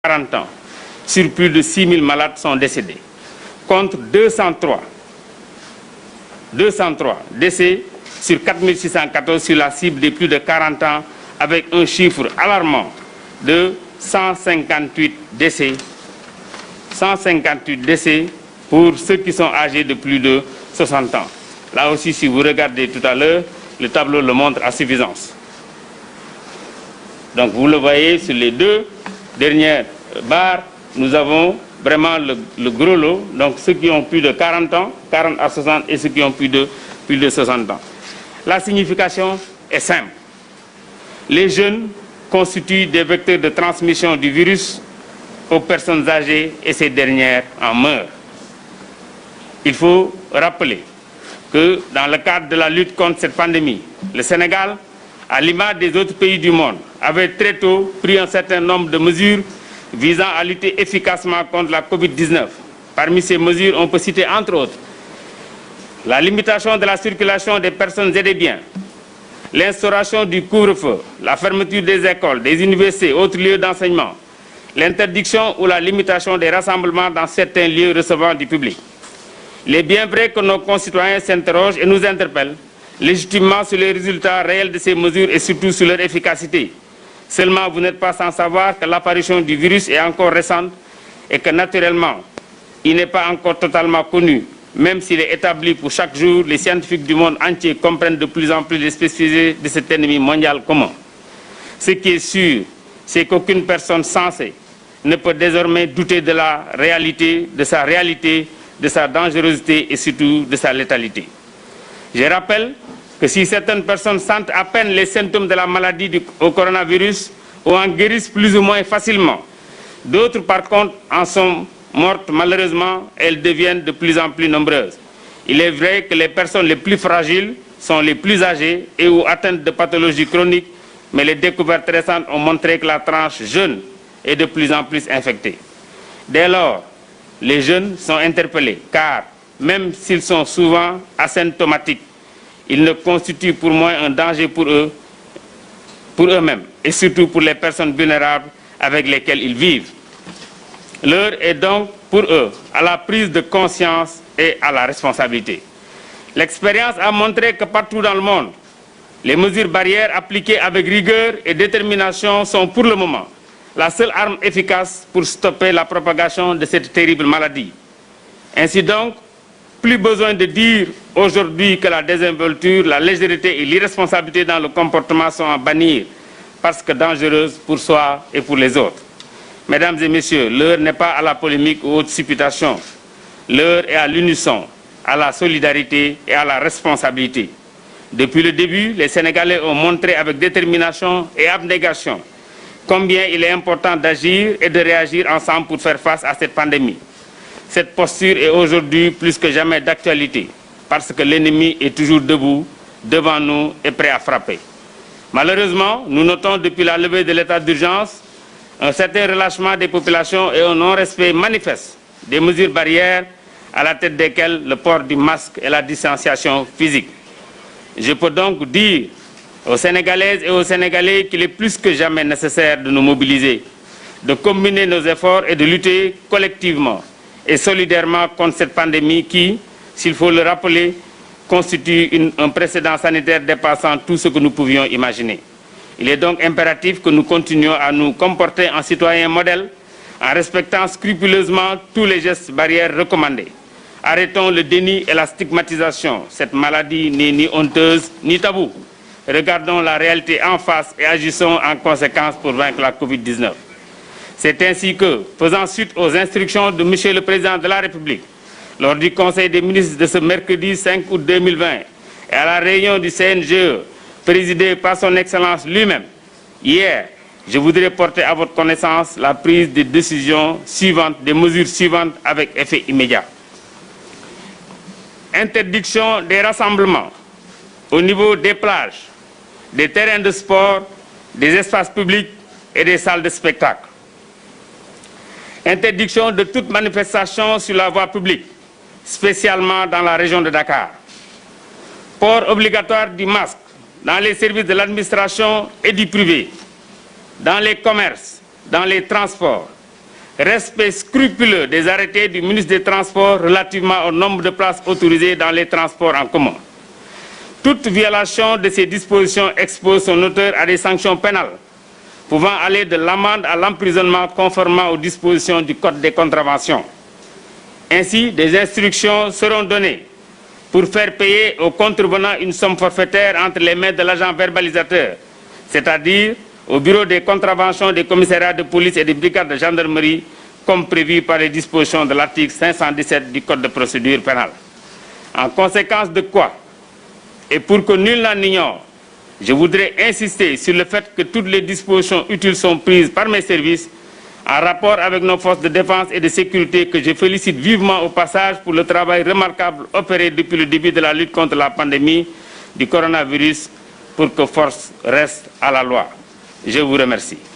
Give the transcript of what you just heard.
40 ans sur plus de 6 000 malades sont décédés, contre 203 décès sur 4 614 sur la cible des plus de 40 ans, avec un chiffre alarmant de 158 décès pour ceux qui sont âgés de plus de 60 ans. Là aussi, si vous regardez tout à l'heure, le tableau le montre à suffisance. Donc vous le voyez sur les deux dernières barres, nous avons vraiment le gros lot, donc ceux qui ont plus de 40 ans, 40 à 60, et ceux qui ont plus de 60 ans. La signification est simple. Les jeunes constituent des vecteurs de transmission du virus aux personnes âgées et ces dernières en meurent. Il faut rappeler que dans le cadre de la lutte contre cette pandémie, le Sénégal, à l'image des autres pays du monde, avait très tôt pris un certain nombre de mesures visant à lutter efficacement contre la Covid-19. Parmi ces mesures, on peut citer entre autres la limitation de la circulation des personnes et des biens, l'instauration du couvre-feu, la fermeture des écoles, des universités, autres lieux d'enseignement, l'interdiction ou la limitation des rassemblements dans certains lieux recevant du public. Il est bien vrai que nos concitoyens s'interrogent et nous interpellent légitimement sur les résultats réels de ces mesures et surtout sur leur efficacité. Seulement, vous n'êtes pas sans savoir que l'apparition du virus est encore récente et que naturellement, il n'est pas encore totalement connu. Même s'il est établi pour chaque jour, les scientifiques du monde entier comprennent de plus en plus les spécificités de cet ennemi mondial commun. Ce qui est sûr, c'est qu'aucune personne sensée ne peut désormais douter de la réalité, de sa dangerosité et surtout de sa létalité. Je rappelle que si certaines personnes sentent à peine les symptômes de la maladie au coronavirus ou en guérissent plus ou moins facilement, d'autres par contre en sont mortes malheureusement, elles deviennent de plus en plus nombreuses. Il est vrai que les personnes les plus fragiles sont les plus âgées et ou atteintes de pathologies chroniques, mais les découvertes récentes ont montré que la tranche jeune est de plus en plus infectée. Dès lors, les jeunes sont interpellés, car même s'ils sont souvent asymptomatiques, ils ne constituent pour moi un danger pour eux-mêmes et surtout pour les personnes vulnérables avec lesquelles ils vivent. L'heure est donc pour eux à la prise de conscience et à la responsabilité. L'expérience a montré que partout dans le monde, les mesures barrières appliquées avec rigueur et détermination sont pour le moment la seule arme efficace pour stopper la propagation de cette terrible maladie. Ainsi donc, plus besoin de dire aujourd'hui que la désinvolture, la légèreté et l'irresponsabilité dans le comportement sont à bannir parce que dangereuses pour soi et pour les autres. Mesdames et messieurs, l'heure n'est pas à la polémique ou aux supputations. L'heure est à l'unisson, à la solidarité et à la responsabilité. Depuis le début, les Sénégalais ont montré avec détermination et abnégation combien il est important d'agir et de réagir ensemble pour faire face à cette pandémie. Cette posture est aujourd'hui plus que jamais d'actualité, parce que l'ennemi est toujours debout, devant nous et prêt à frapper. Malheureusement, nous notons depuis la levée de l'état d'urgence un certain relâchement des populations et un non-respect manifeste des mesures barrières, à la tête desquelles le port du masque et la distanciation physique. Je peux donc dire aux Sénégalaises et aux Sénégalais qu'il est plus que jamais nécessaire de nous mobiliser, de combiner nos efforts et de lutter collectivement et solidairement contre cette pandémie qui, s'il faut le rappeler, constitue un précédent sanitaire dépassant tout ce que nous pouvions imaginer. Il est donc impératif que nous continuions à nous comporter en citoyens modèles, en respectant scrupuleusement tous les gestes barrières recommandés. Arrêtons le déni et la stigmatisation. Cette maladie n'est ni honteuse ni taboue. Regardons la réalité en face et agissons en conséquence pour vaincre la Covid-19. C'est ainsi que, faisant suite aux instructions de M. le Président de la République, lors du Conseil des ministres de ce mercredi 5 août 2020 et à la réunion du CNGE, présidée par son Excellence lui-même, hier, je voudrais porter à votre connaissance la prise des décisions suivantes, des mesures suivantes avec effet immédiat. Interdiction des rassemblements au niveau des plages, des terrains de sport, des espaces publics et des salles de spectacle. Interdiction de toute manifestation sur la voie publique, spécialement dans la région de Dakar. Port obligatoire du masque dans les services de l'administration et du privé, dans les commerces, dans les transports, respect scrupuleux des arrêtés du ministre des Transports relativement au nombre de places autorisées dans les transports en commun. Toute violation de ces dispositions expose son auteur à des sanctions pénales, pouvant aller de l'amende à l'emprisonnement conformément aux dispositions du Code des contraventions. Ainsi, des instructions seront données pour faire payer aux contrevenants une somme forfaitaire entre les mains de l'agent verbalisateur, c'est-à-dire au bureau des contraventions des commissariats de police et des brigades de gendarmerie, comme prévu par les dispositions de l'article 517 du Code de procédure pénale. En conséquence de quoi, et pour que nul n'en ignore, je voudrais insister sur le fait que toutes les dispositions utiles sont prises par mes services en rapport avec nos forces de défense et de sécurité que je félicite vivement au passage pour le travail remarquable opéré depuis le début de la lutte contre la pandémie du coronavirus pour que force reste à la loi. Je vous remercie.